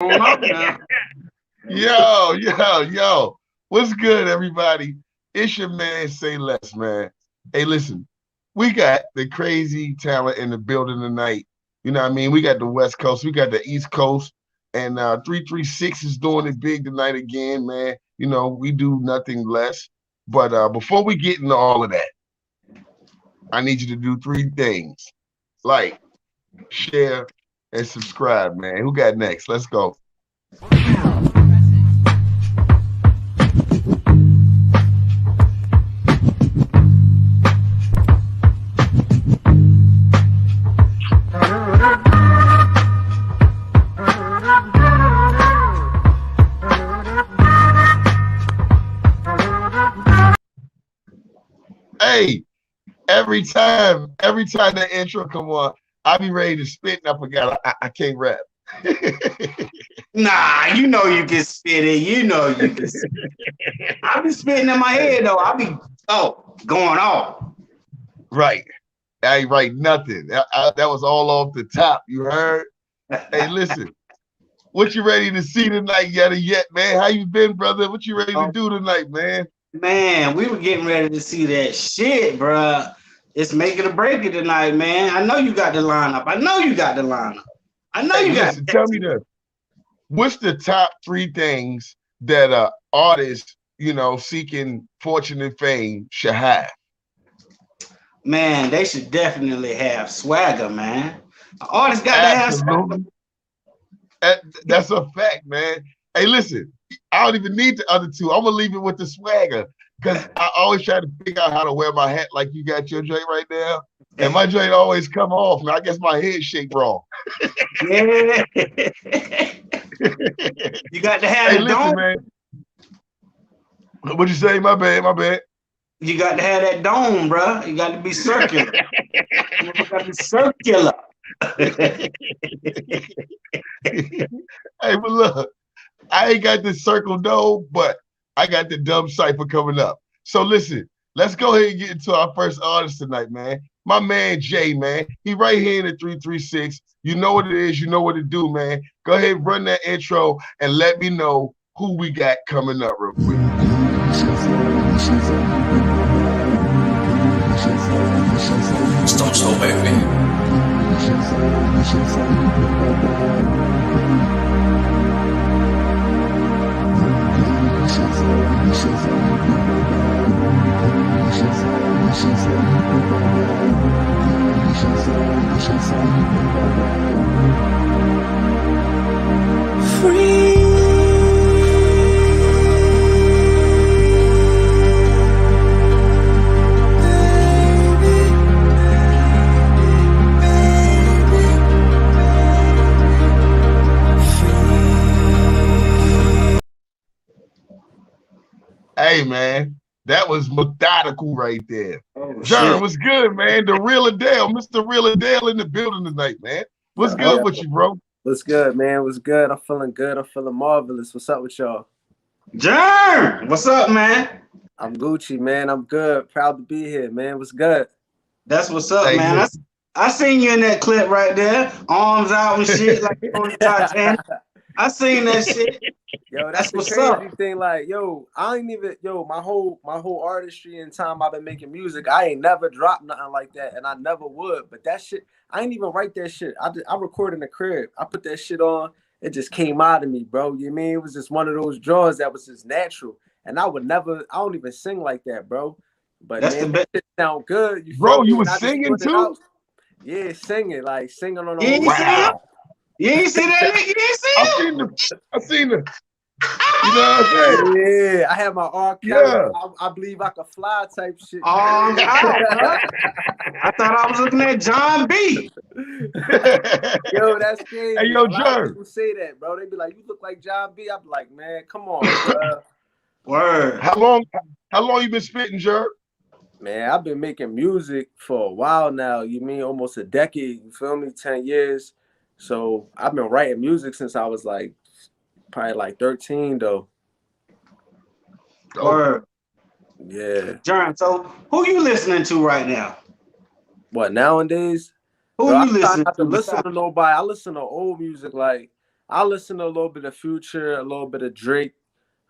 going off now. Yo. What's good, everybody? It's your man, Say Less, man. Hey, listen, we got the crazy talent in the building tonight. You know what I mean? We got the West Coast, we got the East Coast, and 336 is doing it big tonight again, man. You know, we do nothing less. But before we get into all of that, I need you to do three things: like, share, and subscribe, man. Who got next? Let's go. Hey, every time that intro come on, I be ready to spit and I forgot I can't rap. Nah, you know you can spit it. You know you can. I be spitting in my head though. I be going off. Right. I ain't write nothing. That was all off the top. You heard? Hey, listen. What you ready to see tonight, yet, man? How you been, brother? What you ready to do tonight, man? Man, we were getting ready to see that shit, bruh. It's make it or break it tonight, man. I know you got the lineup. I know you got the lineup. I know Hey, you got listen, tell me this. What's the top three things that artist, seeking fortune and fame should have? Man, they should definitely have swagger, man. An artist got to have swagger. Absolutely. That's a fact, man. Hey, listen, I don't even need the other two. I'm gonna leave it with the swagger because I always try to figure out how to wear my hat like you got your joint right now, and my joint always come off. And I guess my head shaped wrong. Yeah. You got to have Hey, the listen, dome. man. What'd you say? My bad. You got to have that dome, bro. You got to be circular. You got to be circular. Hey, but look, I ain't got the circle dome, but I got the dumb cipher coming up. So listen, let's go ahead and get into our first artist tonight, man. My man Jay, man. He right here in the 336. You know what it is, you know what to do, man. Go ahead and run that intro and let me know who we got coming up real quick. Stone Soul Baby. Free. Hey, man, that was methodical right there. Oh, John, shit. what's good, man? The real Adele, Mr. Real Adele in the building tonight, man. What's Yeah. good with you, bro? What's good, man? What's good? I'm feeling good. I'm feeling marvelous. What's up with y'all? Jern, what's up, man? I'm Gucci, man. I'm good. Proud to be here, man. What's good? That's what's up, Hey, man. listen. I seen you in that clip right there, arms out and shit, like you on the Titanic. I seen that shit. Yo, That's that's the what's up. crazy thing. Like, yo, I ain't even my whole artistry and time I've been making music. I ain't never dropped nothing like that, and I never would. But that shit, I ain't even write that shit. I recorded in the crib. I put that shit on. It just came out of me, bro. You mean it was just one of those draws that was just natural. And I would never. I don't even sing like that, bro. But That's the man, that best. shit sound good. You feel Bro, me? you And was I just singing put it out. too? Yeah, singing, like singing on the You whole ain't see him? song. Wow. You ain't see that nigga? You ain't I see him? seen the, you know what I'm saying? Yeah, I had my R. Kelly. Yeah. I believe I could fly type shit. Arms out, bro. I thought I was looking at John B. Yo, that's Hey, crazy. yo, A lot of Jerm, people say that, bro. They be like, "You look like John B." I be like, "Man, come on, bro." Word. how long how long you been spitting, Jerm? Man, I've been making music for a while now. You mean almost a decade? You feel me? 10 years. So I've been writing music since I was like probably like 13, though. Dope. Word. Yeah. John, so who you listening to right now? What nowadays, Who bro? I you try listening not to to listen besides? to nobody. I listen to old music like. I listen to a little bit of Future, a little bit of Drake.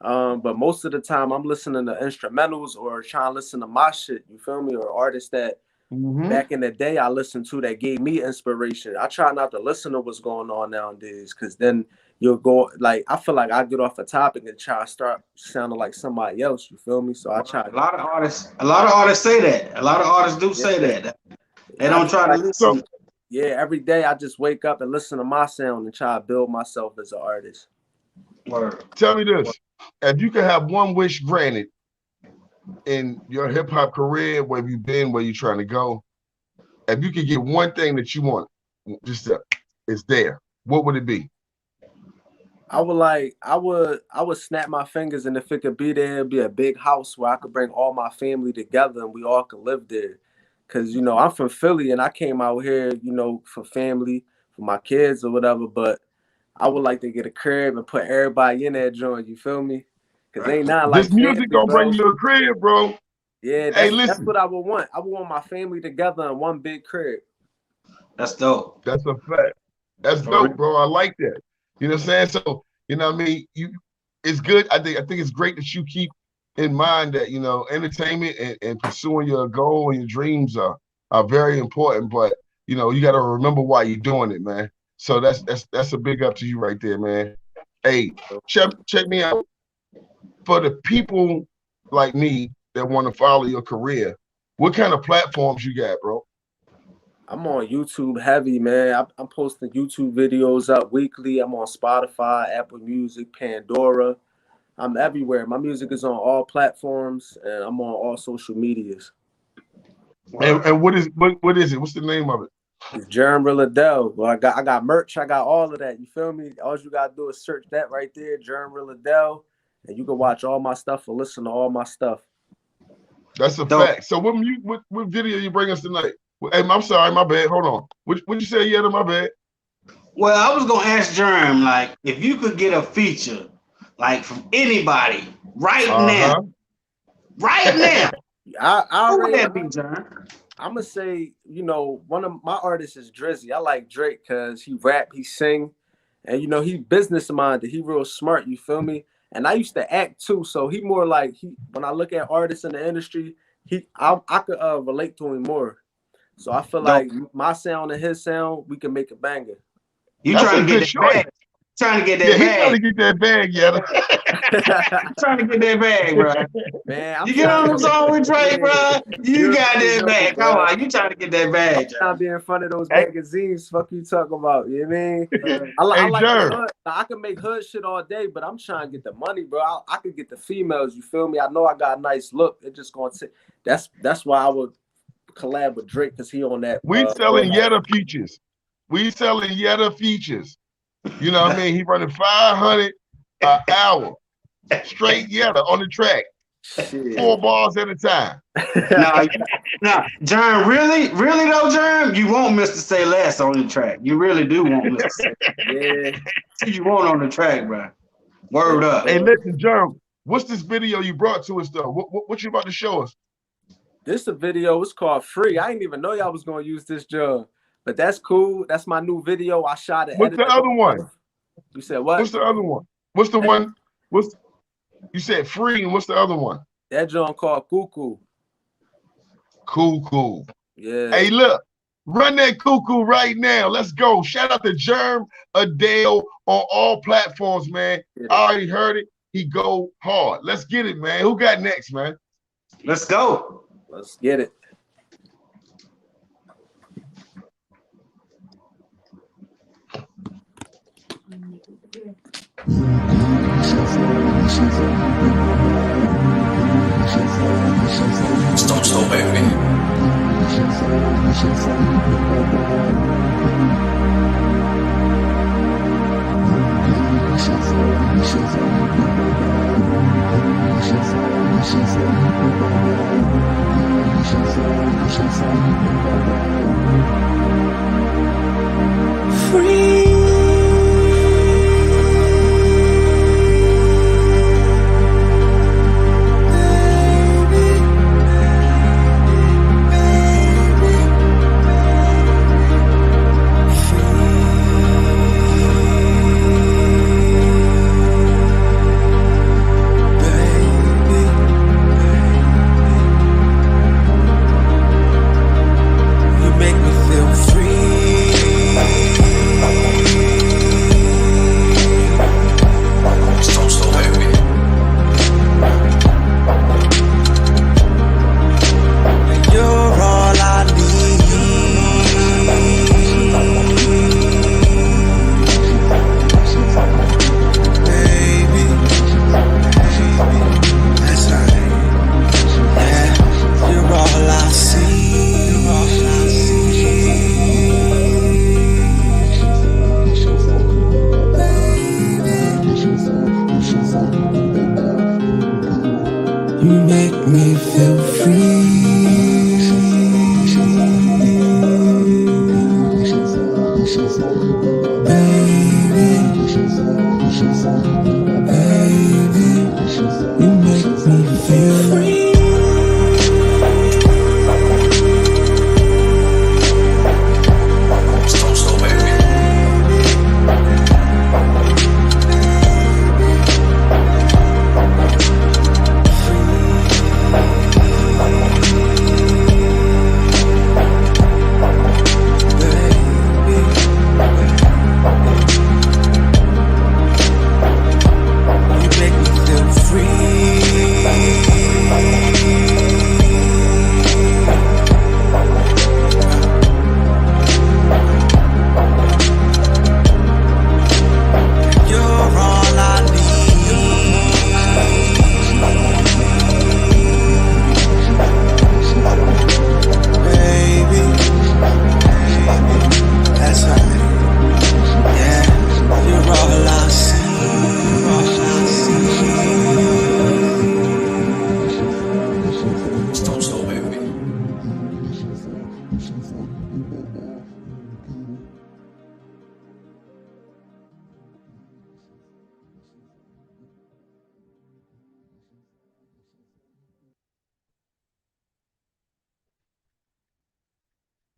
But most of the time I'm listening to instrumentals or trying to listen to my shit, you feel me? Or artists that back in the day I listened to that gave me inspiration. I try not to listen to what's going on nowadays, because then you'll go, like, I feel like I get off a topic and try to start sounding like somebody else, you feel me? So I try. A lot of artists say that. A lot of artists do say that. They don't try to listen. Yeah, every day I just wake up and listen to my sound and try to build myself as an artist. Word. Tell me this. If you could have one wish granted in your hip hop career, where have you been, where you trying to go? If you could get one thing that you want, just it's there, what would it be? I would snap my fingers, and if it could be there, it'd be a big house where I could bring all my family together and we all could live there. Cause you know, I'm from Philly and I came out here, you know, for family, for my kids or whatever, but I would like to get a crib and put everybody in that joint, you feel me? Cause ain't not like this music gonna bring you a crib, bro. Yeah, that's what I would want. I would want my family together in one big crib. That's dope. That's a fact. That's dope, bro. I like that. You know what I'm saying? So, you know what I mean? It's good. I think it's great that you keep in mind that, you know, entertainment and pursuing your goal and your dreams are very important, but you know, you got to remember why you're doing it, man. So that's a big up to you right there, man. Hey, check me out. For the people like me that want to follow your career, what kind of platforms you got, bro? I'm on YouTube heavy, man. I'm posting YouTube videos up weekly. I'm on Spotify, Apple Music, Pandora. I'm everywhere. My music is on all platforms, and I'm on all social medias. And what is it? What's the name of it? It's Jerm Rilladell. Well, I got merch. I got all of that. You feel me? All you gotta do is search that right there, Jerm Rilladell, and you can watch all my stuff or listen to all my stuff. That's a fact. So what video you bring us tonight? Hey, I'm sorry, my bad. Hold on. What you say? Yeah, my bad. Well, I was gonna ask Jerm, like, if you could get a feature, like, from anybody right now, I who would that be, Jerm? I'm gonna say, you know, one of my artists is Drizzy. I like Drake because he rap, he sing, and you know, he business minded. He real smart. You feel me? And I used to act too, so he more like when I look at artists in the industry, I could relate to him more. So I feel like my sound and his sound, we can make a banger. You trying to get that bag? Trying to get that bag? Trying to get that bag, yeah. Trying to get that bag, bro. Man, you get on the song with Drake, bro. You got that bag. Come on, you trying to get that bag? I'm trying to be in front of those magazines. Fuck you talking about? You know what I mean? I like the hood. I can make hood shit all day, but I'm trying to get the money, bro. I could get the females. You feel me? I know I got a nice look. It just gonna take. That's why I would collab with Drake, because he on that. We selling Yetta features. We selling Yetta features. You know what I mean? He running 500 an hour straight Yetta on the track. Shit. 4 bars at a time. No, Jerm, really though, Jerm, you want Mr. Say Less on the track. You really do want Mr. Say Less. Yeah. You want on the track, bro. Word up. Hey, listen, Jerm, what's this video you brought to us though? What you about to show us? This a video. It's called Free. I didn't even know y'all was gonna use this job, but that's cool. That's my new video. I shot it. What's the other one? You said what? What's the other one? What's the one? You said Free, and what's the other one? That joint called Cuckoo. Cool. Yeah. Hey, look, run that Cuckoo right now. Let's go. Shout out to Jerm Adele on all platforms, man. I already heard it. He go hard. Let's get it, man. Who got next, man? Let's go. Let's get it. Stone Soul, baby. You make me feel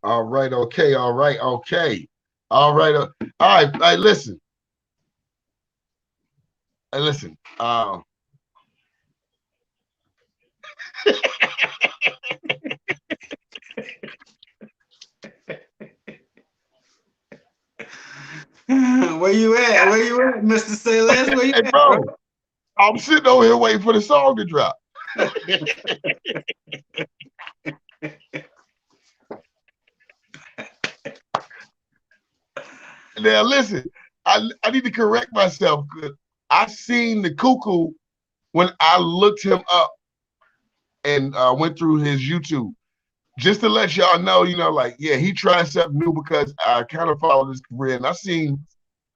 All right, okay, all right, okay. All right, all right, listen. Listen. Where you at? Where you at, Mr. Say Less? Where you Hey, at, bro, bro? I'm sitting over here waiting for the song to drop. Now listen, I need to correct myself because I seen the Cuckoo when I looked him up and went through his YouTube. Just to let y'all know, you know, like, yeah, he tried something new because I kind of followed his career and I seen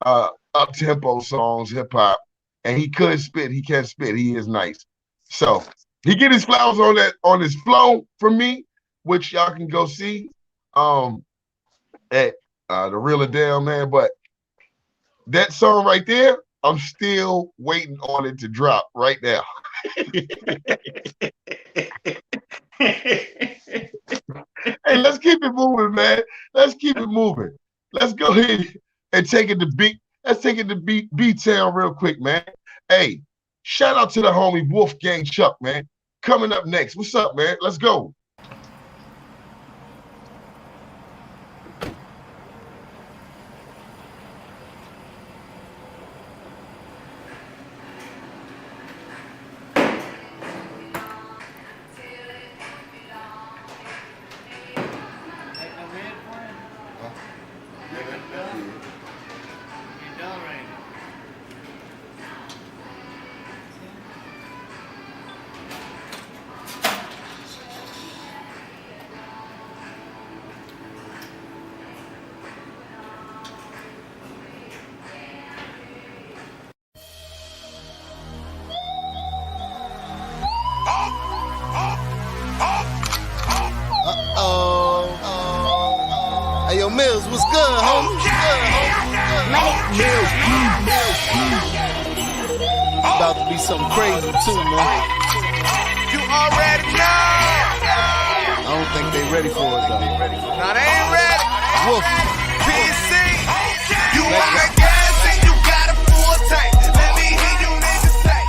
up-tempo songs, hip-hop, and he could spit, he can spit, he is nice. So he get his flowers on his flow from me, which y'all can go see at the Real Adele, man. But that song right there, I'm still waiting on it to drop right now. Hey, let's keep it moving, man. Let's keep it moving. Let's go ahead and take it to beat. Let's take it to B-Town real quick, man. Hey, shout out to the homie Wolfgang Chuck, man. Coming up next. What's up, man? Let's go. Hey, yo, Mills, what's good, homie? It's about to be something crazy, too, man. You already know. I don't think they ready for it, though. Nah, they ain't ready. Wolf. PC, you on the gas and you got a full tank. Let me hear you niggas say,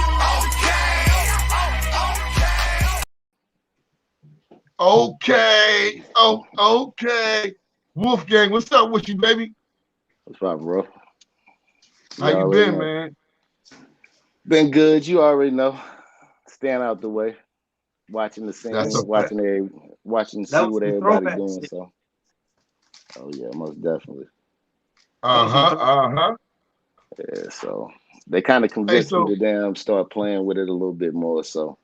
Okay. Okay. Wolfgang, what's up with you, baby? What's up, bro? How you been, man? Been good. You already know. Staying out the way, watching the scene, That's okay. watching see what everybody doing. So, oh yeah, most definitely. Yeah. So they kind of convinced me to damn start playing with it a little bit more. So,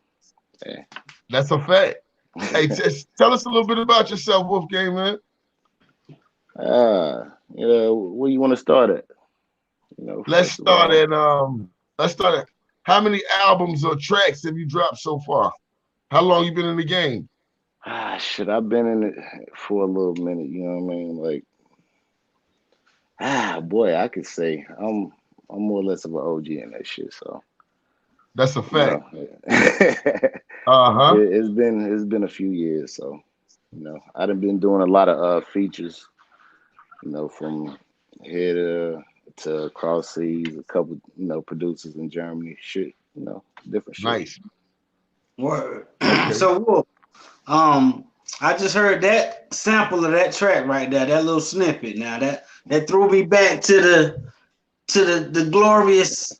yeah. That's a fact. Hey, tell us a little bit about yourself, Wolfgang, man. You know, where you want to start at? You know, let's start at how many albums or tracks have you dropped so far? How long you been in the game? Shit, I've been in it for a little minute. You know what I mean? Like, boy, I could say I'm more or less of an OG in that shit. So that's a fact. It's been a few years. So I done been doing a lot of features. From here to across seas, a couple producers in Germany. Shit, different shit. Nice. Word. Okay. So Wolf, I just heard that sample of that track right there, that little snippet. Now that threw me back to the glorious,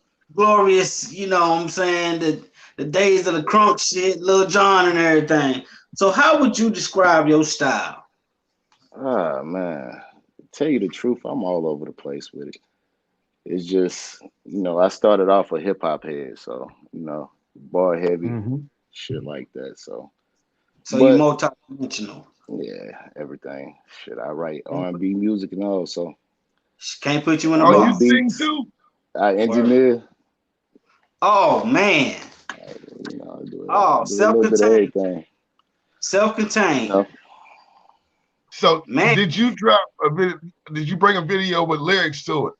you know what I'm saying, the days of the crunk shit, Lil Jon and everything. So how would you describe your style? Man, to tell you the truth, I'm all over the place with it. It's just, I started off a hip hop head, so bar heavy, shit like that. So you're multi-dimensional. Yeah, everything. Shit, I write R&B music and all, so can't put you in a box. You sing too? I engineer. Oh man. Self-contained. Self-contained. So man, did you drop a video? Did you bring a video with lyrics to it?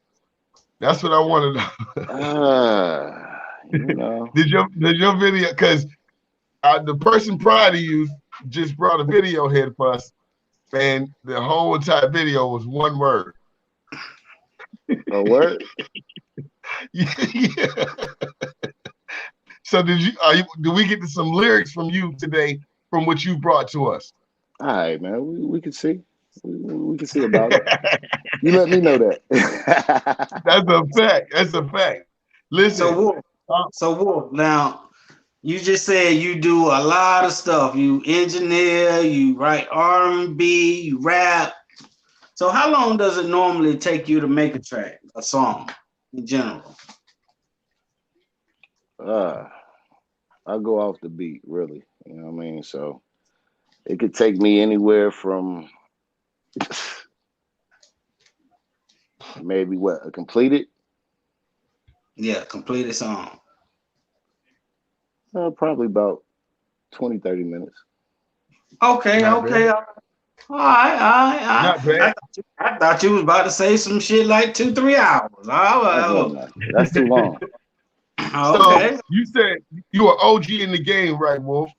That's what I wanted to know. Did your video, because the person prior to you just brought a video here for us, and the whole entire video was one word. A word? Yeah. So do we get to some lyrics from you today from what you brought to us? All right, man. We can see. We can see about it. You let me know that. That's a fact. That's a fact. Listen. So Wolf, now you just said you do a lot of stuff. You engineer, you write R&B, you rap. So how long does it normally take you to make a song in general? I go off the beat, really. You know what I mean? So it could take me anywhere from maybe a completed? Yeah, completed song. Probably about 20, 30 minutes. Okay. All right. I thought you was about to say some shit like 2-3 hours. That's too long. Okay. So you said you were OG in the game, right, Wolf?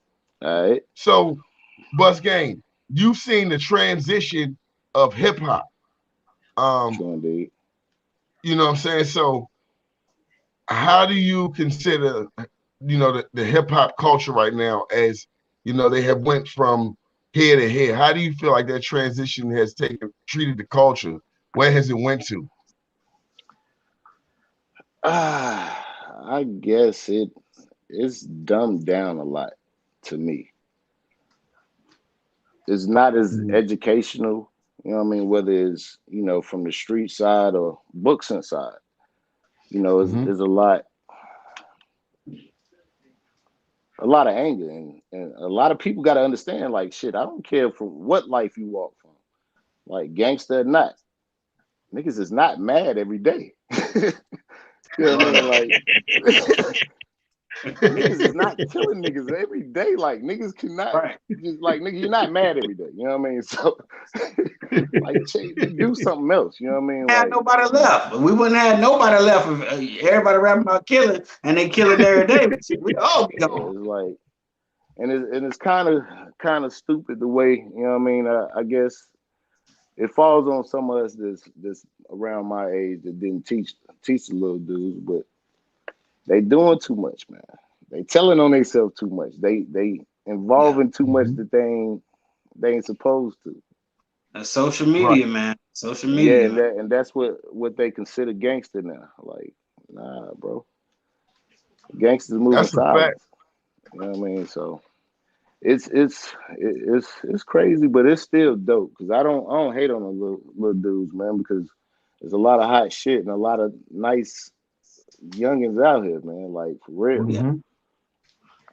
All right. So, Bus Game, you've seen the transition of hip hop. Indeed. You know what I'm saying? So, how do you consider, the hip hop culture right now as, they have went from here to here? How do you feel like that transition has treated the culture? Where has it went to? I guess it's dumbed down a lot to me. It's not as educational, whether it's, from the street side or books inside. There's a lot of anger and a lot of people got to understand, like, shit, I don't care from what life you walk from, like gangster or not. Niggas is not mad every day. You know what I mean? Like, niggas is not killing niggas every day. Like, niggas cannot just like, nigga, you're not mad every day. You know what I mean? So, like, do something else. You know what I mean? Had nobody left. We wouldn't have nobody left if everybody rapping about killing and they killing every day. We all be gone. It's like, and it's kind of stupid the way, you know what I mean? I guess it falls on some of us that's around my age that didn't teach the little dudes, but they doing too much, man. They telling on themselves too much. They involving too much that they ain't supposed to. That's social media, man. Social media. Yeah, and that's what they consider gangster now. Like, nah, bro. Gangsters moving silence. You know what I mean? So it's crazy, but it's still dope because I don't hate on the little dudes, man, because there's a lot of hot shit and a lot of nice youngins out here, man. Like, for real.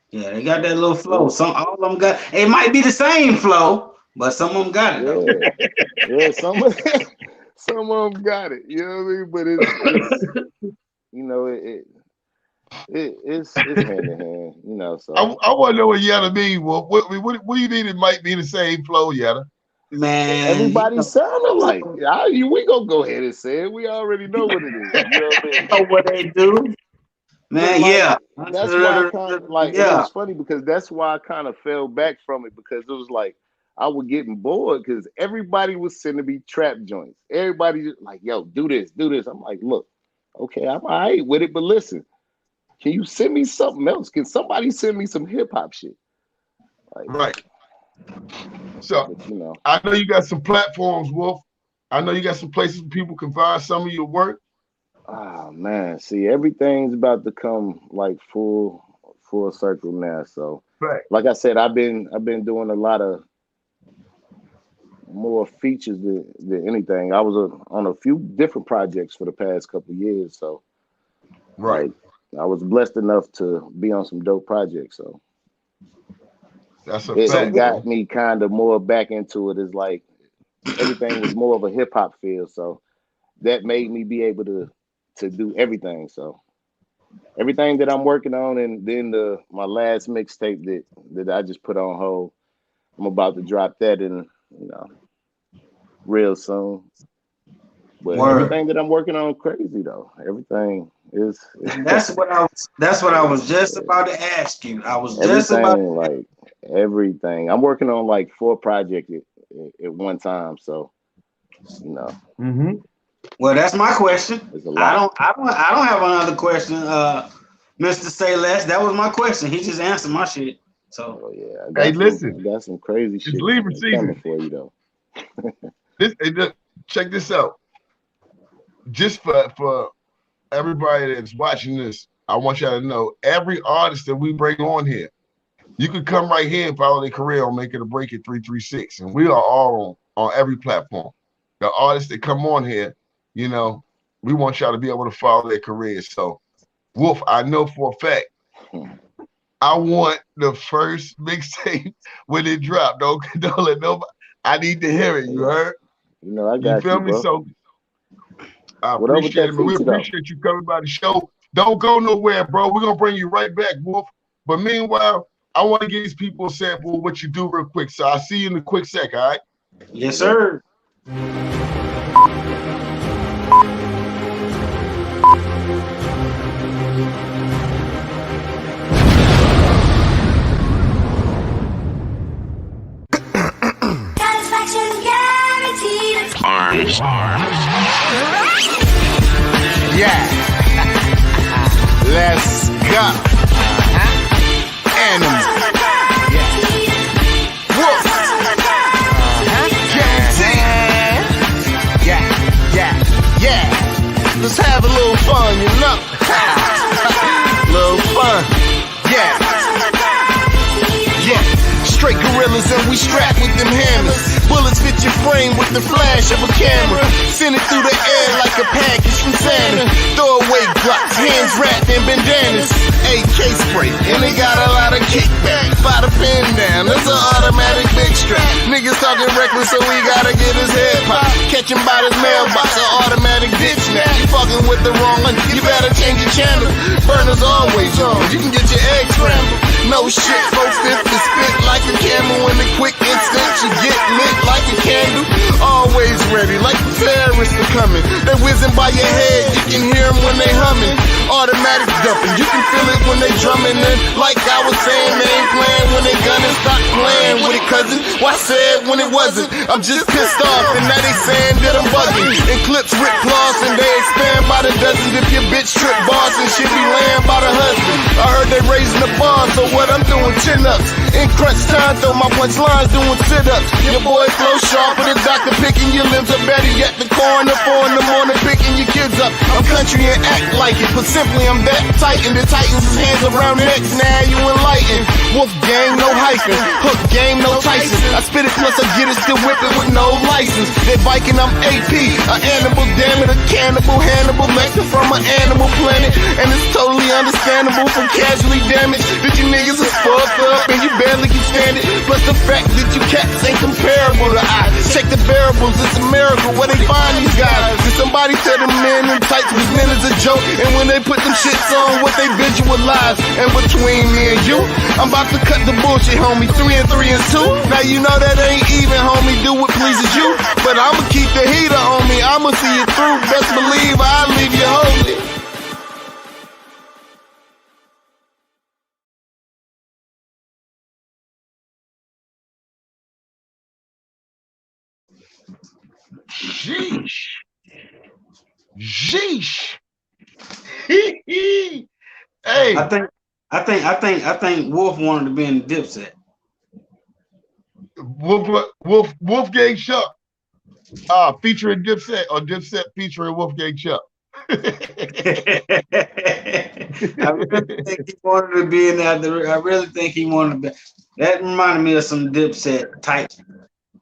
Yeah, they got that little flow. All of them got. It might be the same flow, but some of them got it. Yeah, some of them got it. You know what I mean? But it's it's hand in hand, you know. So I want to know what Yetta mean. Well, what do you mean it might be the same flow, Yetta? Man, everybody sounding like we gonna go ahead and say it. We already know what it is. You know what I mean? Know what they do, man. Like, yeah, that's why I kind of like. Yeah, it's funny because that's why I kind of fell back from it because it was like I was getting bored because everybody was sending me trap joints. Everybody just like, yo, do this, do this. I'm like, look, okay, I'm all right with it, but listen, can you send me something else? Can somebody send me some hip hop shit? Like, right. So, but, you know, I know you got some platforms, Wolf. I know you got some places where people can find some of your work. Oh man, see, everything's about to come like full circle now. So, right. Like I said, I've been doing a lot of more features than anything. I was on a few different projects for the past couple of years. So, right, like, I was blessed enough to be on some dope projects. So. That's a fact. It got me kind of more back into it. It's like everything was more of a hip hop feel, so that made me be able to do everything. So everything that I'm working on, and then my last mixtape that I just put on hold, I'm about to drop that in real soon. But everything that I'm working on crazy though. Everything is. That's what I was just about to ask you. I was just about to like. Everything. I'm working on like 4 projects at one time, so Mm-hmm. Well, that's my question. I don't have another question, Mr. Say Less. That was my question. He just answered my shit. So I got some crazy shit. It's Libra season for you though. Check this out. Just for everybody that's watching this, I want y'all to know every artist that we bring on here. You could come right here and follow their career on Make It or Break It 336. And we are all on every platform. The artists that come on here, we want y'all to be able to follow their careers. So, Wolf, I know for a fact, I want the first mixtape when it dropped. Don't let nobody. I need to hear it. You heard? I got you. Feel me? Bro. So, I appreciate it. We appreciate you coming by the show. Don't go nowhere, bro. We're going to bring you right back, Wolf. But meanwhile, I want to give these people a sample of what you do real quick. So I'll see you in a quick sec, all right? Yes, sir. Arms. Yeah. Let's go. Animal. Wolf. Yeah. Let's have a little fun, little fun. Yeah. Straight gorillas and we strapped with them hammers. Bullets fit your frame with the flash of a camera. Send it through the air like a package from Santa. Throw away glocks, hands wrapped in bandanas. AK spray, and they got a lot of kickback. Fire the pin down, that's an automatic big strap. Niggas talking reckless, so we gotta get his head popped. Catch him by his mailbox, an automatic bitch snap. You fucking with the wrong one, you better change your channel. Burners always on, you can get your eggs scrambled. No shit, 450 spit like a camel. In a quick instant, you get lit like a candle. Always ready, like the terrorists are coming. They whizzing by your head, you can hear them when they humming. Automatic dumping, you can feel it when they drumming. And like I was saying, they ain't playing when they gunning. Stop playing with it, cousin. Why said when it wasn't? I'm just pissed off, and now they saying that I'm bugging. And clips rip claws, and they expand by the dozens. If your bitch trip boss, and she be laying by the husband. I heard they raising the bar, so what I'm doing, chin-ups. In crunch time, throw my punchlines doing sit-ups. Your boy flow sharp with a doctor picking your limbs up. Better yet, the corner 4 in the morning picking your kids up. I'm country and act like it, but simply I'm that tight. And the Titans' his hands around necks, now you enlightened. Wolf gang, no hyphen. Hook game, no Tyson. I spit it plus I get it, still whip it with no license. That Viking, I'm AP. An animal, damn it, a cannibal. Hannibal, Lecter from an animal planet. And it's totally understandable. understandable from casually damaged. That you niggas is fucked up and you barely can stand it. Plus the fact that you cats ain't comparable to I. Check the variables, it's a miracle where they find these guys. Did somebody tell them men in tights was meant as a joke? And when they put them shits on, what they visualize? And between me and you, I'm about to cut the bullshit, homie. 3 and 3 and 2. Now you know that ain't even, homie. Do what pleases you. But I'ma keep the heater on me. I'ma see it through. Best believe I'll leave you holy. Sheesh. Sheesh. Hey. I think Wolf wanted to be in the Dipset. Wolfgang Chuck. Featuring Dipset or Dipset featuring Wolfgang Chuck. I really think he wanted to be in that. I really think he wanted to be. That reminded me of some Dipset type,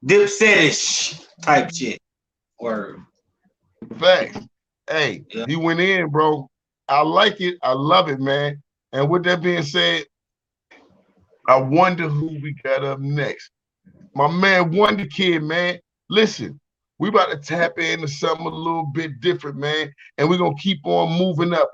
Dipset-ish type shit. Word. Facts. Hey, Yeah. He went in, bro. I like it. I love it, man. And with that being said, I wonder who we got up next. My man Wonder Kid, man. Listen, we about to tap into something a little bit different, man. And we're going to keep on moving up,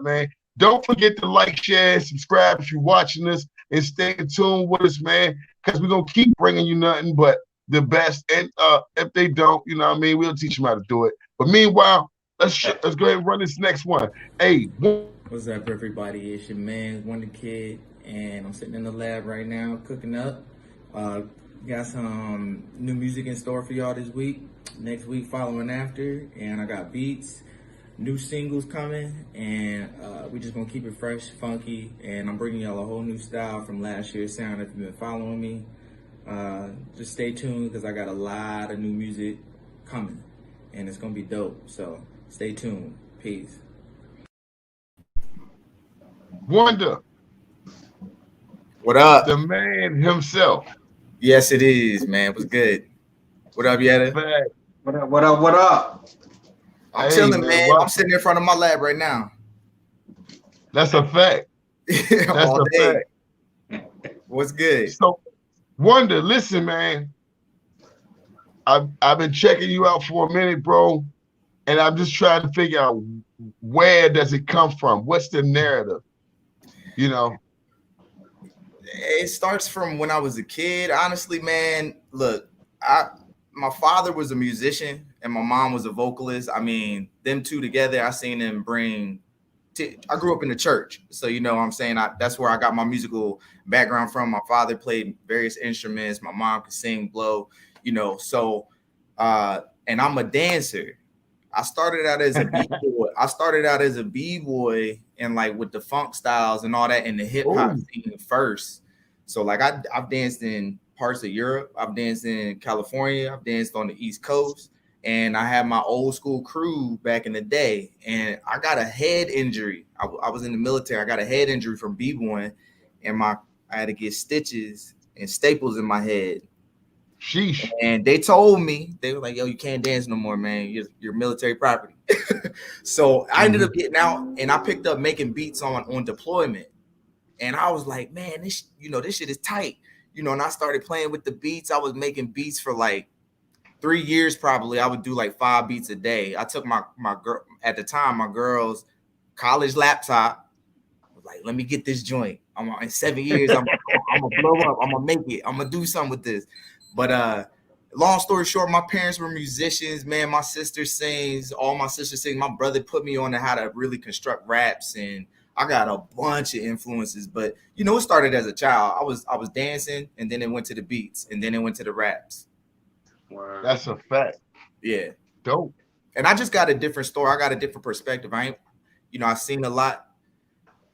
man. Don't forget to like, share, and subscribe if you're watching us. And stay tuned with us, man, because we're going to keep bringing you nothing but the best. And if they don't, you know what I mean, we'll teach them how to do it. But meanwhile, let's go ahead and run this next one. Hey, what's up, everybody? It's your man, Wonder Kid, and I'm sitting in the lab right now cooking up. Got some new music in store for y'all this week. Next week, following after, and I got beats, new singles coming, and we just gonna keep it fresh, funky, and I'm bringing y'all a whole new style from last year's sound. If you've been following me, just stay tuned because I got a lot of new music coming, and it's gonna be dope. So stay tuned. Peace. Wonder. What up? The man himself. Yes, it is, man. What's good? What up, Yetta? What up? I'm chilling, man. I'm sitting in front of my lab right now. That's a fact. That's All a day. fact. What's good? So, Wonder, listen, man. I've been checking you out for a minute, bro, and I'm just trying to figure out where does it come from? What's the narrative? You know? It starts from when I was a kid. Honestly, man, look, my father was a musician and my mom was a vocalist. I mean, them two together, I seen them bring. I grew up in the church, so you know what I'm saying. That's where I got my musical background from. My father played various instruments. My mom could sing, blow, you know. So, and I'm a dancer. I started out as a b-boy and like with the funk styles and all that in the hip hop scene first. So like I've danced in parts of Europe. I've danced in California. I've danced on the East Coast. And I had my old school crew back in the day. And I got a head injury. I was in the military. I got a head injury from b-boying, and I had to get stitches and staples in my head. Sheesh. And they told me, they were like, yo, you can't dance no more, man. You're military property. So I ended up getting out and I picked up making beats on deployment. And I was like, man, this shit is tight. You know, and I started playing with the beats. I was making beats for like 3 years probably. I would do like 5 beats a day. I took my girl at the time, my girl's college laptop. I was like, let me get this joint. In 7 years, I'm gonna blow up. I'm gonna make it. I'm gonna do something with this. But long story short, my parents were musicians, man. My sister sings, all my sisters sing. My brother put me on to how to really construct raps, and I got a bunch of influences. But you know, it started as a child. I was dancing, and then it went to the beats, and then it went to the raps. Wow. That's a fact. Yeah. Dope. And I just got a different story. I got a different perspective. I've seen a lot,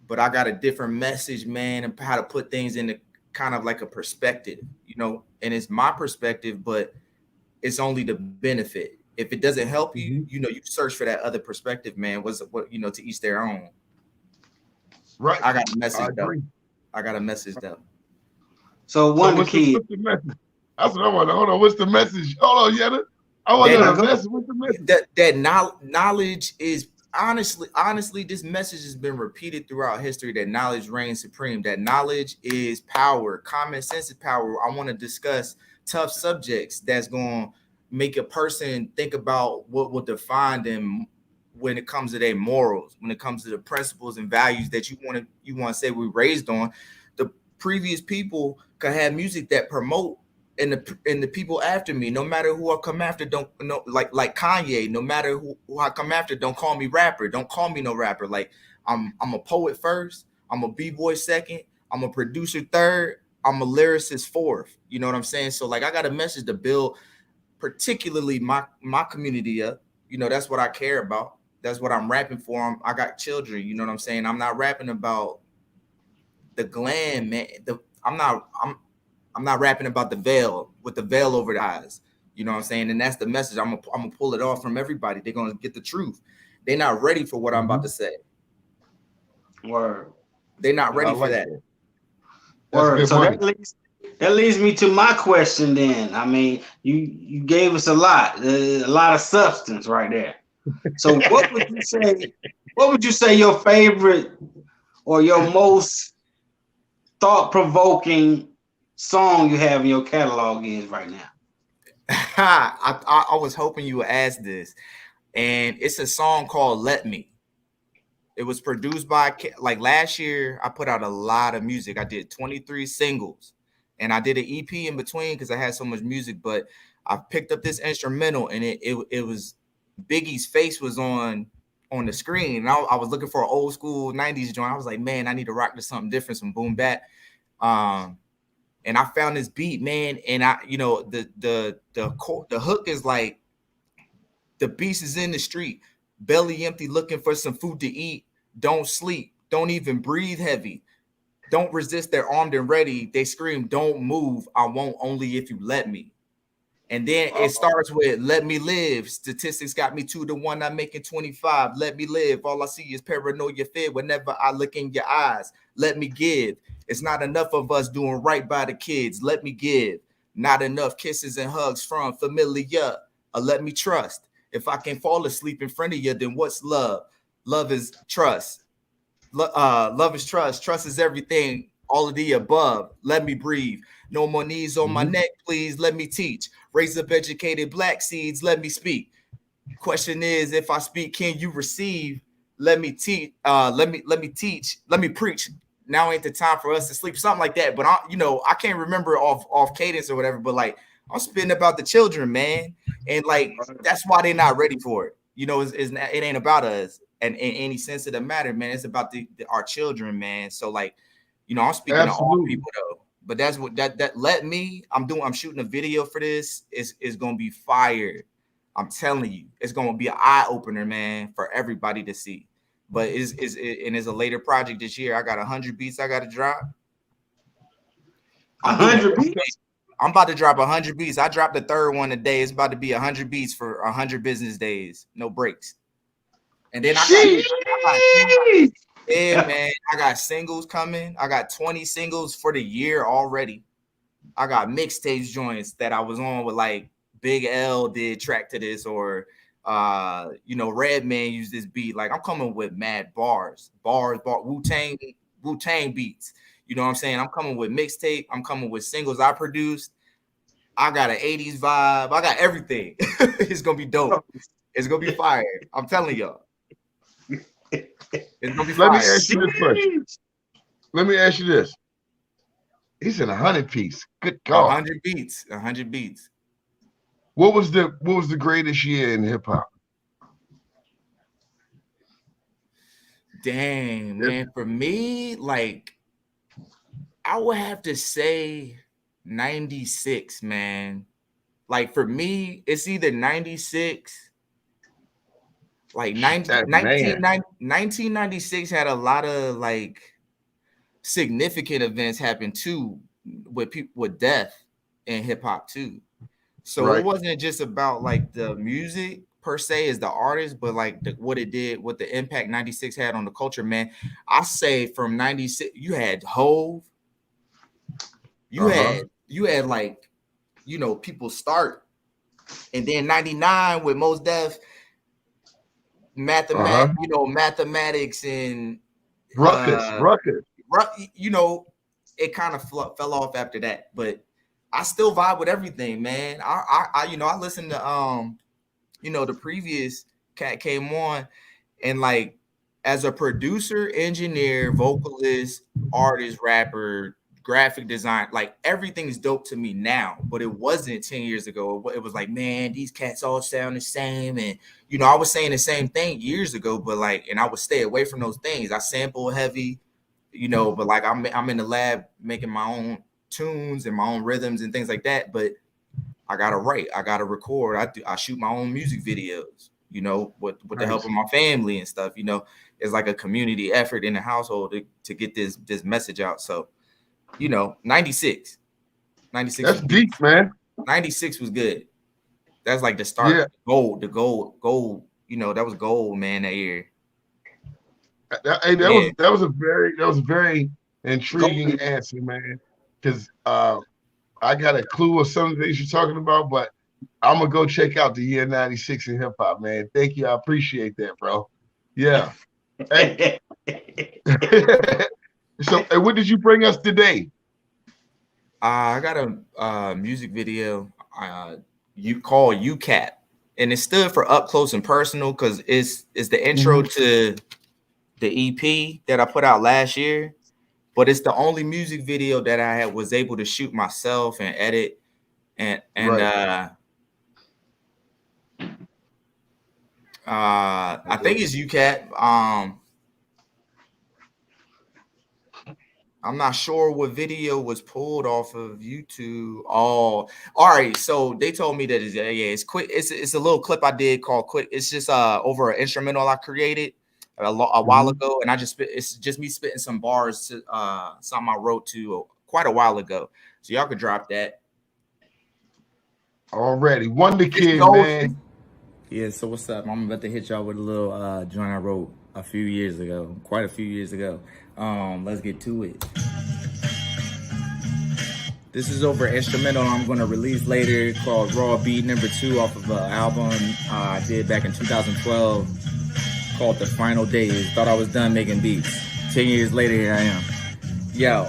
but I got a different message, man, and how to put things into kind of like a perspective, you know, and it's my perspective, but it's only the benefit. If it doesn't help you, you know, you search for that other perspective, man. To each their own. Right. I got a message though. So Wonder Kid. What's the message? That's what I want. Hold on. What's the message? Hold on, Yetta. I want to know the message. What's the message? That knowledge is, honestly, this message has been repeated throughout history that knowledge reigns supreme, that knowledge is power, common sense is power. I want to discuss tough subjects that's going to make a person think about what will define them when it comes to their morals, when it comes to the principles and values that you want to say we raised on. The previous people could have music that promote, and the people after me, no matter who I come after, don't know, like Kanye, no matter who I come after, don't call me rapper, don't call me no rapper. Like I'm a poet first, I'm a b-boy second, I'm a producer third, I'm a lyricist fourth. You know what I'm saying? So like I got a message to build, particularly my community up. You know, that's what I care about. That's what I'm rapping for. I got children. You know what I'm saying? I'm not rapping about the glam, man. I'm not rapping about the veil with the veil over the eyes. You know what I'm saying? And that's the message. I'm gonna pull it off from everybody. They're gonna get the truth. They're not ready for what I'm about to say. Word. They're not ready for that. Word. So that leads me to my question then. I mean, you gave us a lot of substance right there. So what would you say your favorite or your most thought-provoking song you have in your catalog is right now? I was hoping you would ask this, and it's a song called "Let Me." It was produced by, like, last year I put out a lot of music. I did 23 singles, and I did an EP in between because I had so much music. But I picked up this instrumental, and it was Biggie's face was on the screen, and I was looking for an old school 90s joint. I was like, man, I need to rock to something different, some boom bap. And I found this beat, man, and the hook is like, the beast is in the street, belly empty, looking for some food to eat. Don't sleep, don't even breathe heavy. Don't resist, they're armed and ready. They scream, don't move, I won't, only if you let me. And then it starts with "Let me live." Statistics got me 2-1. I'm making 25. Let me live. All I see is paranoia, fear whenever I look in your eyes. Let me give. It's not enough of us doing right by the kids. Let me give. Not enough kisses and hugs from familiar. Let me trust. If I can fall asleep in front of you, then what's love? Love is trust. Love is trust. Trust is everything. All of the above. Let me breathe. No more knees on my neck, please. Let me teach. Raise up educated black seeds. Let me speak. Question is, if I speak, can you receive? Let me teach. Let me teach. Let me preach. Now ain't the time for us to sleep. Something like that. But I can't remember off cadence or whatever. But like, I'm spitting about the children, man, and like that's why they're not ready for it. You know, it ain't about us and in any sense of the matter, man. It's about our children, man. So like, I'm speaking to all people though. But that's what that let me. I'm shooting a video for this. It's gonna be fire. I'm telling you, it's gonna be an eye opener, man, for everybody to see. But it's a later project this year. I got 100 beats I gotta drop. 100 beats. I'm about to drop 100 beats. I dropped the third one today. It's about to be 100 beats for 100 business days, no breaks. And then man, I got singles coming. I got 20 singles for the year already. I got mixtapes joints that I was on with, like Big L did track to this, or Redman used this beat. Like, I'm coming with mad bars, Wu-Tang beats. You know what I'm saying? I'm coming with mixtape. I'm coming with singles I produced. I got an 80s vibe. I got everything. It's gonna be dope. It's gonna be fire. I'm telling y'all. It's gonna be fire. Let me ask you this question. Let me ask you this. He's in 100 piece. Good God. 100 beats. 100 beats. What was the greatest year in hip hop? Dang, man. For me, like, I would have to say 96, man. Like, for me, it's either 96. Like 1996 had a lot of like significant events happen too, with people with death in hip hop too. So It wasn't just about like the music per se as the artist, but like what it did, what the impact 96 had on the culture, man. I say from 96, you had Hove, you had like, people start, and then 99 with Mos Def. mathematics and Ruckus. You know, it kind of fell off after that, but I still vibe with everything, man. I listened to the previous cat came on, and like as a producer, engineer, vocalist, artist, rapper, graphic design, like everything's dope to me now, but it wasn't 10 years ago. It was like, man, these cats all sound the same, and I was saying the same thing years ago, but like, and I would stay away from those things. I sample heavy, but like I'm in the lab making my own tunes and my own rhythms and things like that, but I gotta write, I gotta record, I shoot my own music videos, with the help of my family and stuff. It's like a community effort in the household to get this message out. So 96 that's deep, man. 96 was good. That's like the start. Yeah. The gold, that was gold, man, that year. That was a very intriguing answer, man. Because I got a clue of some of the things you're talking about, but I'm gonna go check out the year 96 in hip hop, man. Thank you, I appreciate that, bro. Yeah. Hey. So, what did you bring us today? I got a music video you call UCAP, and it stood for Up Close and Personal because it's the intro to the EP that I put out last year, but it's the only music video that I was able to shoot myself and edit, and right. I think it's UCAP. I'm not sure what video was pulled off of YouTube. Oh, all right. So they told me that it's quick. It's a little clip I did called Quick. It's just over an instrumental I created a while ago, and it's just me spitting some bars to something I wrote to quite a while ago. So y'all could drop that. Already, Wonder Kid, man. Yeah. So what's up? I'm about to hit y'all with a little joint I wrote quite a few years ago. Let's get to it. This is over instrumental I'm going to release later called Raw Beat number 2 off of an album I did back in 2012 called The Final Days. Thought I was done making beats. 10 years later, here I am. Yo.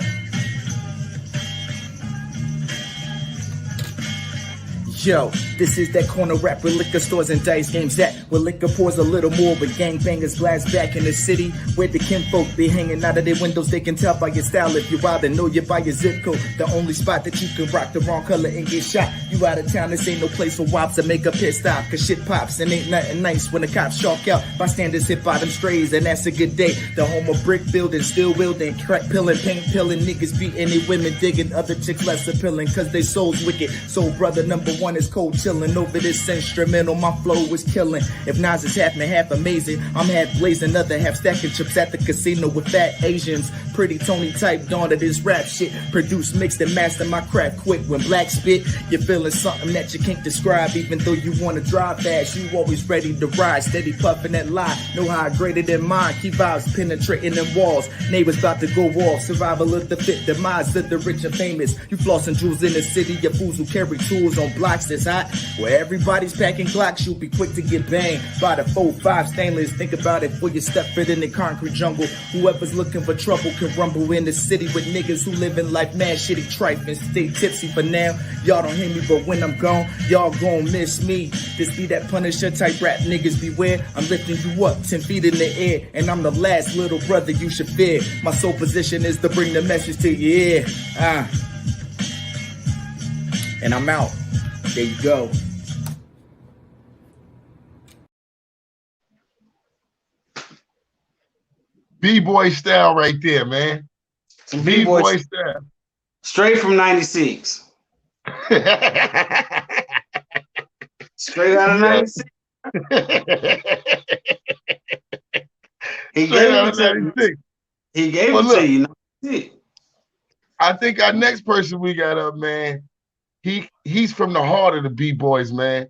Yo, this is that corner rap where liquor stores and dice games at, where liquor pours a little more, but gangbangers blast back in the city, where the kinfolk be hanging out of their windows. They can tell by your style if you wild, they know you by your zip code. The only spot that you can rock the wrong color and get shot. You out of town, this ain't no place for wops to make a pit stop, cause shit pops and ain't nothing nice when the cops chalk out. Bystanders hit bottom strays, and that's a good day. The home of brick building, still wielding, crack pillin', paint pillin', niggas beating they women, digging other chicks less appealing, cause they souls wicked. So brother number 1 is cold chillin' over this instrumental. My flow is killing. If Nas is half and half amazing, I'm half blazing, other half stacking chips at the casino with fat Asians. Pretty Tony type dawn to this rap shit. Produce, mixed, and master my craft quick. When black spit, you're feeling something that you can't describe. Even though you wanna drive fast, you always ready to ride. Steady puffing that lie. Know how I graded in mine. Keep vibes penetrating them walls. Neighbors about to go off. Survival of the fit, demise of the rich and famous. You flossing jewels in the city. Your fools who carry tools on blocks that's hot. Where everybody's packing Glocks, you'll be quick to get banged by the 4-5 stainless. Think about it before you step fit in the concrete jungle. Whoever's looking for trouble can rumble in the city with niggas who live in life mad shitty tripe and stay tipsy for now. Y'all don't hear me, but when I'm gone, y'all gon' miss me. This be that Punisher type rap, niggas beware. I'm lifting you up 10 feet in the air, and I'm the last little brother you should fear. My sole position is to bring the message to your ear. And I'm out. There you go. B-boy style right there, man. Some B-boy style. Straight from 96. Straight out of 96. He gave it to you. He gave it to you. I think our next person we got up, man, he's from the heart of the B-boys, man.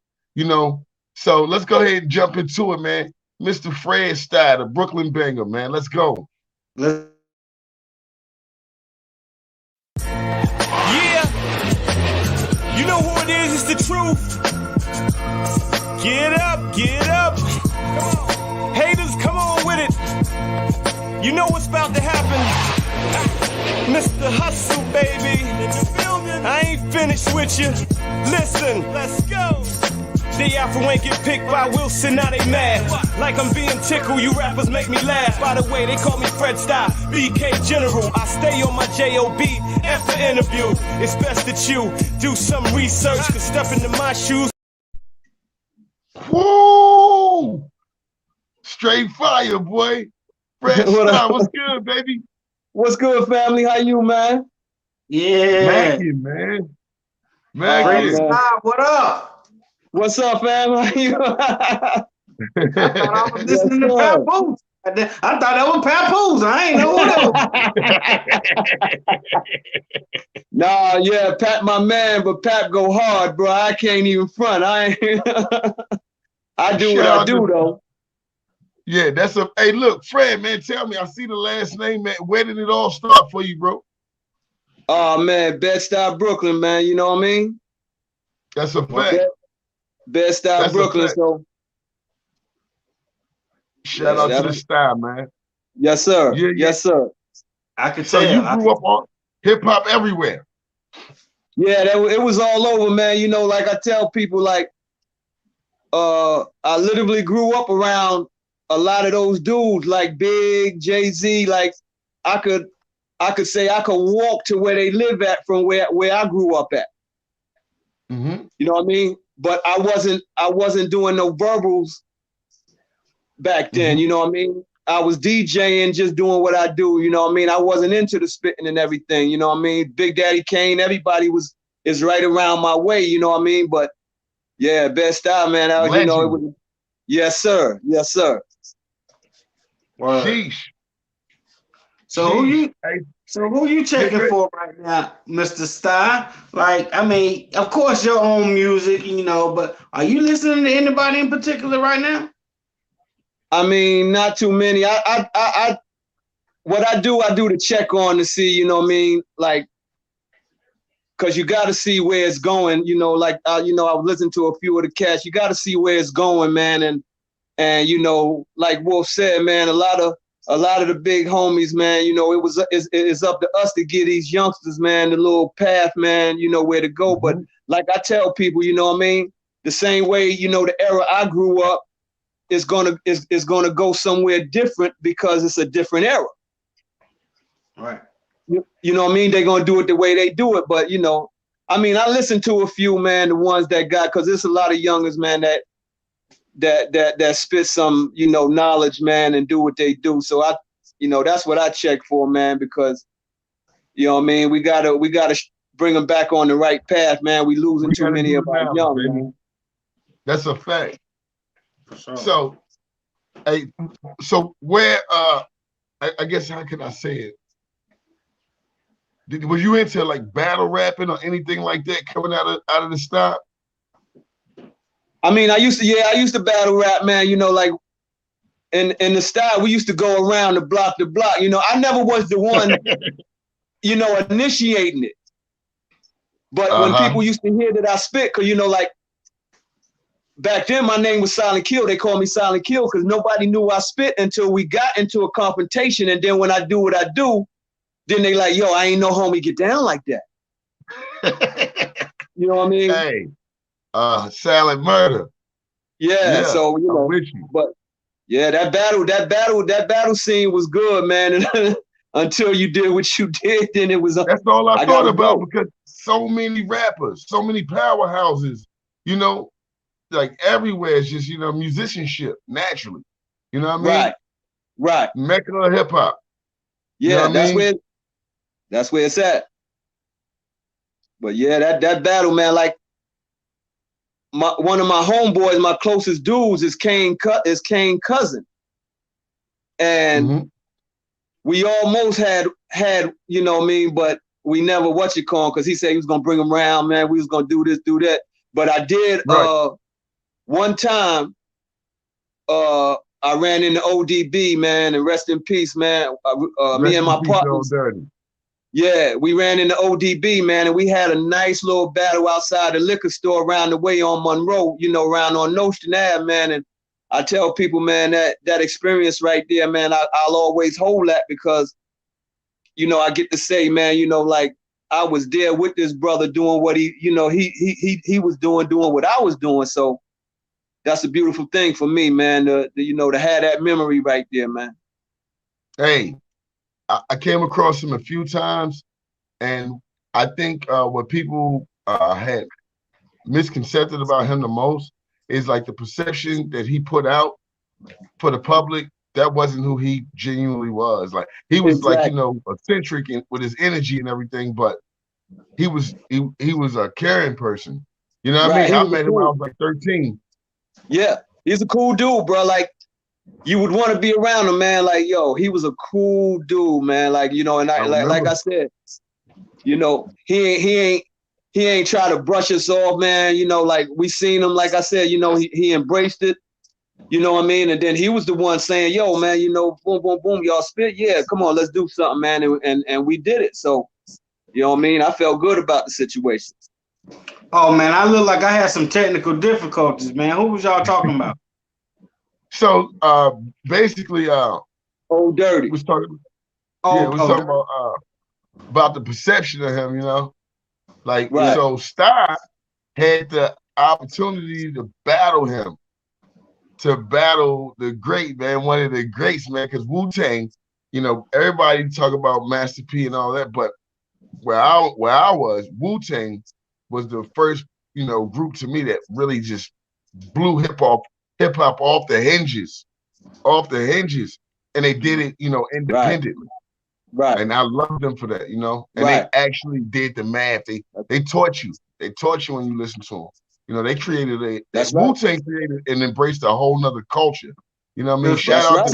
So let's go ahead and jump into it, man. Mr. Fred Style, the Brooklyn Banger, man. Let's go. Yeah. You know who it is. It's the truth. Get up. Come on. You know what's about to happen. Mr. Hustle, baby. I ain't finished with you. Listen, let's go. The Afro ain't get picked by Wilson, now they mad. Like I'm being tickled, you rappers make me laugh. By the way, they call me Fred Style, BK General. I stay on my JOB after interview. It's best that you do some research, cause step into my shoes. Woo! Straight fire, boy. Fred Style, what's good, baby? What's good, family? How you, man? Yeah. Maggie, man. Maggie. What up? What's up, fam? How you? I thought I was listening to Papoose. I thought that was Papoose. I ain't know what it was. Nah, yeah, Pat, my man, but Pat go hard, bro. I can't even front. I do what I do, though. Yeah, that's a. Hey, look, Fred, man, tell me. I see the last name, man. Where did it all start for you, bro? Oh man, Bed-Stuy, Brooklyn, man. You know what I mean? That's a fact. Bed-Stuy, Brooklyn. So shout out to the style, man. Yes, sir. Yeah, yes, sir. I can tell. So you grew up on hip hop everywhere. Yeah, it was all over, man. You know, like I tell people, like, I literally grew up around a lot of those dudes, like Big, Jay-Z. Like, I could say I could walk to where they live at from where I grew up at. Mm-hmm. You know what I mean? But I wasn't doing no verbals back then. Mm-hmm. You know what I mean? I was DJing, just doing what I do. You know what I mean? I wasn't into the spitting and everything. You know what I mean? Big Daddy Kane, everybody is right around my way. You know what I mean? But yeah, Bed-Stuy, man. You know, it was. Yes, sir. Yes, sir. Sheesh. So who you checking for right now, Mr. Style? Like, I mean, of course your own music, you know, but are you listening to anybody in particular right now? I mean, not too many. What I do to check on to see, you know what I mean? Like, cause you got to see where it's going, you know, like, you know, I was listening to a few of the cats. You got to see where it's going, man. And, you know, like Wolf said, man, a lot of the big homies, man, you know, it's up to us to give these youngsters, man, the little path, man, you know, where to go. But like I tell people, you know what I mean? The same way, you know, the era I grew up is gonna go somewhere different because it's a different era. Right. You know what I mean? They're gonna do it the way they do it. But, you know, I mean, I listened to a few, man, the ones that got, because there's a lot of youngers, man, that spit some, you know, knowledge, man, and do what they do. So you know, that's what I check for, man, because, you know what I mean? We gotta bring them back on the right path, man. We losing too many of our young, man. That's a fact. Sure. So, hey, so where, I guess, how can I say it? Was you into like battle rapping or anything like that coming out of the style? I mean, I used to battle rap, man, you know, like in the style, we used to go around the block to block. You know, I never was the one, you know, initiating it. But when people used to hear that I spit, because, you know, like back then my name was Silent Kill. They called me Silent Kill because nobody knew I spit until we got into a confrontation. And then when I do what I do, then they like, yo, I ain't no homie get down like that. You know what I mean? Hey. Silent Murder. Yeah, so, you know, but yeah, that battle scene was good, man. And until you did what you did, then it was. That's all I thought about, because so many rappers, so many powerhouses, you know, like everywhere is just, you know, musicianship naturally. You know what I mean? Right. Mecca of hip hop. Yeah, you know that's where it's at. But yeah, that battle, man, like one of my homeboys, my closest dudes is Kane cousin. And we almost had, you know what I mean, but we never because he said he was gonna bring him around, man. We was gonna do this, do that. But I did one time, I ran into ODB, man, and rest in peace, man. Me and my partners. Yeah, we ran into ODB, man, and we had a nice little battle outside the liquor store around the way on Monroe, you know, around on Nostrand Ave, man. And I tell people, man, that experience right there, man, I'll always hold that because, you know, I get to say, man, you know, like I was there with this brother doing what he was doing what I was doing. So that's a beautiful thing for me, man, to have that memory right there, man. Hey, I came across him a few times, and I think what people had misconcepted about him the most is like the perception that he put out for the public. That wasn't who he genuinely was. Like he was like, you know, eccentric with his energy and everything, but he was a caring person. You know what I mean? I met him when I was like 13. Yeah, he's a cool dude, bro. Like you would want to be around him, man. Like, yo, he was a cool dude, man. Like, you know, and like I said, you know, he ain't try to brush us off, man. You know, like we seen him, like I said, you know, he embraced it. You know what I mean? And then he was the one saying, yo, man, you know, boom, boom, boom, y'all spit. Yeah, come on, let's do something, man. And we did it. So, you know what I mean? I felt good about the situation. Oh, man, I look like I had some technical difficulties, man. Who was y'all talking about? So, basically, Old Dirty. Was talking, talking about the perception of him, you know? Like, so Sty had the opportunity to battle him. To battle the great, man, one of the greats, man, because Wu-Tang, you know, everybody talk about Master P and all that, but where I was, Wu-Tang was the first, you know, group to me that really just blew hip hop off the hinges, and they did it, you know, independently. Right. And I love them for that, you know, and they actually did the math. They taught you. They taught you when you listen to them. You know, they created Wu-Tang created and embraced a whole nother culture. You know what I mean? Shout out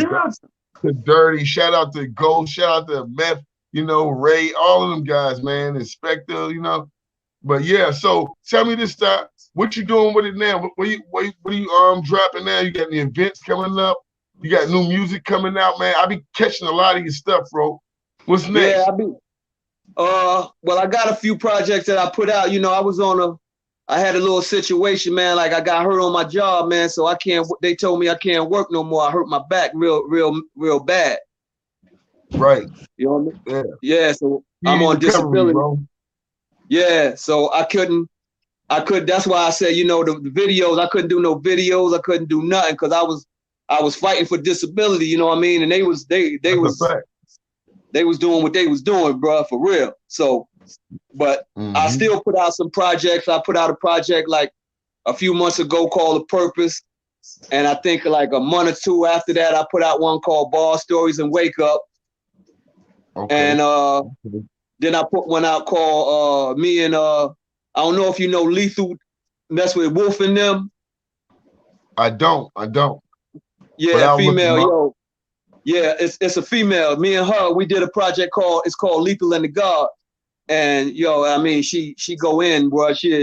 to Dirty, shout out to Ghost, shout out to Meth, you know, Ray, all of them guys, man, Inspector, you know. But yeah, so tell me this stuff. What you doing with it now? What are you dropping now? You got any events coming up? You got new music coming out, man. I be catching a lot of your stuff, bro. What's next? Yeah, well, I got a few projects that I put out. You know, I had a little situation, man. Like I got hurt on my job, man. So they told me I can't work no more. I hurt my back real bad. Right. You know what I mean? Yeah. So I'm on disability. Bro. Yeah. So I couldn't, that's why I said, you know, the videos, I couldn't do no videos. I couldn't do nothing because I was fighting for disability. You know what I mean? And they was doing what they was doing, bro, for real. So, but I still put out some projects. I put out a project like a few months ago called The Purpose. And I think like a month or two after that, I put out one called Ball Stories and Wake Up. Okay. And then I put one out called me and I don't know if you know Lethal Mess with Wolf and them. I don't. Yeah, female, yo. Yeah, it's a female. Me and her, we did a project called Lethal and the God. And yo, I mean, she go in, bro. She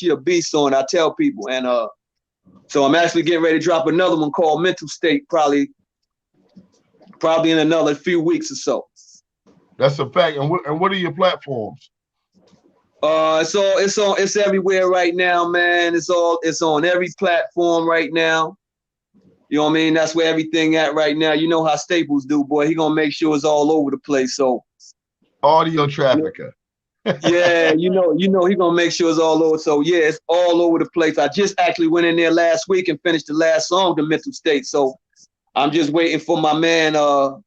a beast on it, I tell people. And so I'm actually getting ready to drop another one called Mental State, probably in another few weeks or so. That's a fact. And what are your platforms? It's everywhere right now, man. It's on every platform right now. You know what I mean? That's where everything at right now. You know how Staples do, boy. He gonna make sure it's all over the place. So audio trafficker. Yeah, you know he gonna make sure it's all over. So yeah, it's all over the place. I just actually went in there last week and finished the last song, The Mental State. So I'm just waiting for my man to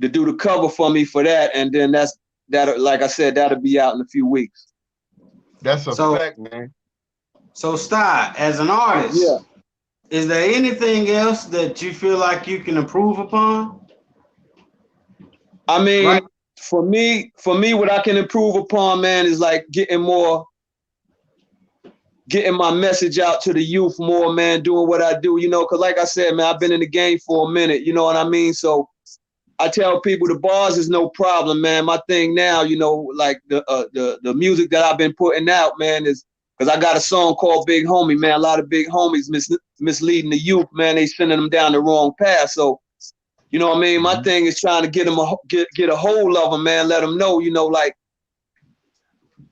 do the cover for me for that, and then that like I said, that'll be out in a few weeks. That's a fact, man. So Sty, as an artist, is there anything else that you feel like you can improve upon? I mean, for me, what I can improve upon, man, is like getting my message out to the youth more, man, doing what I do, you know, because like I said, man, I've been in the game for a minute, you know what I mean? So I tell people the bars is no problem, man. My thing now, you know, like the music that I've been putting out, man, is because I got a song called Big Homie, man. A lot of big homies misleading the youth, man. They sending them down the wrong path. So, you know what I mean? My thing is trying to get them get a hold of them, man. Let them know, you know, like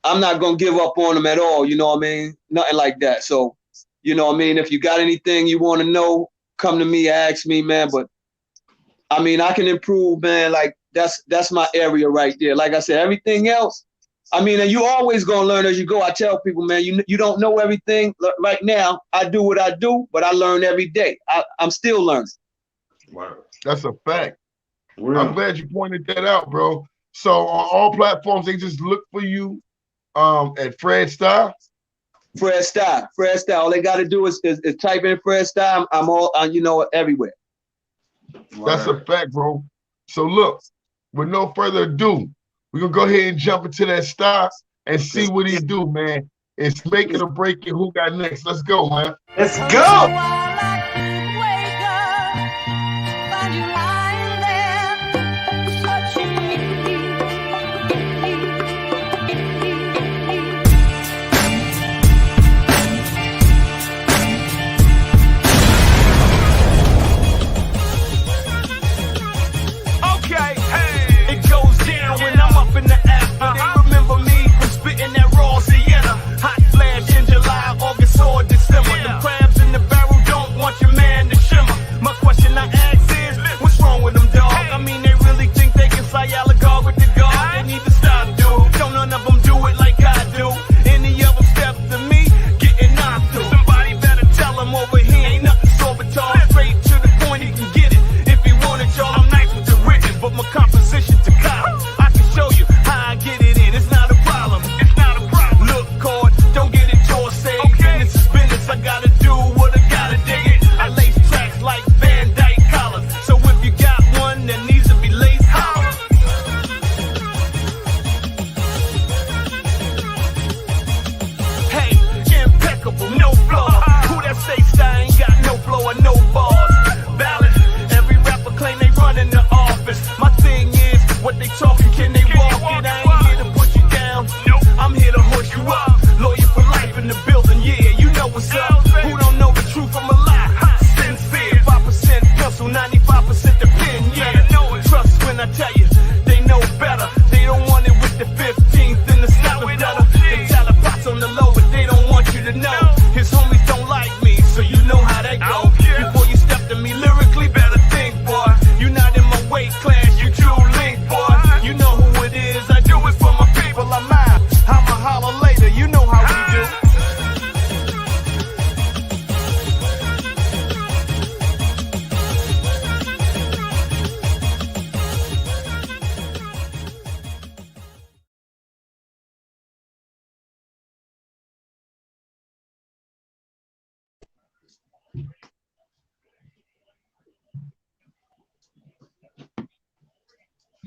I'm not gonna give up on them at all. You know what I mean? Nothing like that. So, you know what I mean? If you got anything you want to know, come to me, ask me, man. But I mean, I can improve, man. Like that's my area right there. Like I said, everything else, I mean, and you always gonna learn as you go. I tell people, man, you don't know everything right now. I do what I do, but I learn every day. I'm still learning. Wow, that's a fact. Real. I'm glad you pointed that out, bro. So on all platforms, they just look for you at Fred Starr. Fred Starr. All they got to do is type in Fred Starr. I'm all everywhere. That's a fact, bro. So look, with no further ado, we're gonna go ahead and jump into that Starr and see what he do, man. It's making or breaking. Who got next? Let's go, man. Let's go.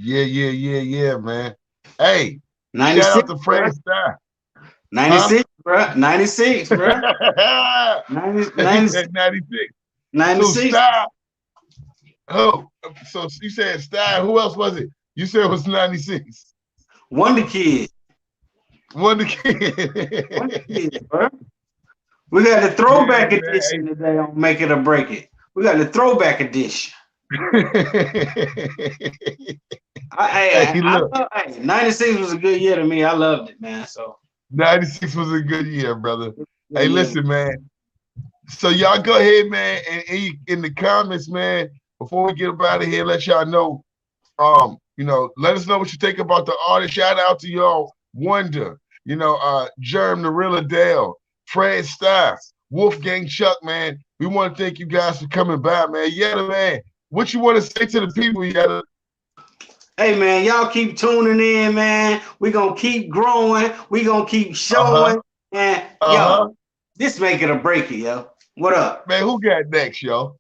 Yeah, man. Hey, 96, shout out to Fred Starr. 96, bro. 96, bro. 96. 96. So Starr. Oh, so you said Starr. Who else was it? You said it was 96. Wonder Kid. Wonder Kid. Wonder Kid, bro. We got the throwback edition today on Make It or Break It. We got the throwback edition. 96 was a good year to me. I loved it, man. So 96 was a good year, brother. Hey, listen, man. So y'all go ahead, man, and in the comments, man, before we get up out of here, let y'all know, let us know what you think about the artist. Shout out to y'all, Wonder, Germ, the Real Adele, Fred Starr, Wolfgang Chuck, man. We want to thank you guys for coming by, man. Yetta, man, what you want to say to the people, Yetta? Hey, man, y'all keep tuning in, man. We're going to keep growing. We're going to keep showing. And, yo, this Make It or Break It, yo. What up? Man, who got next, yo?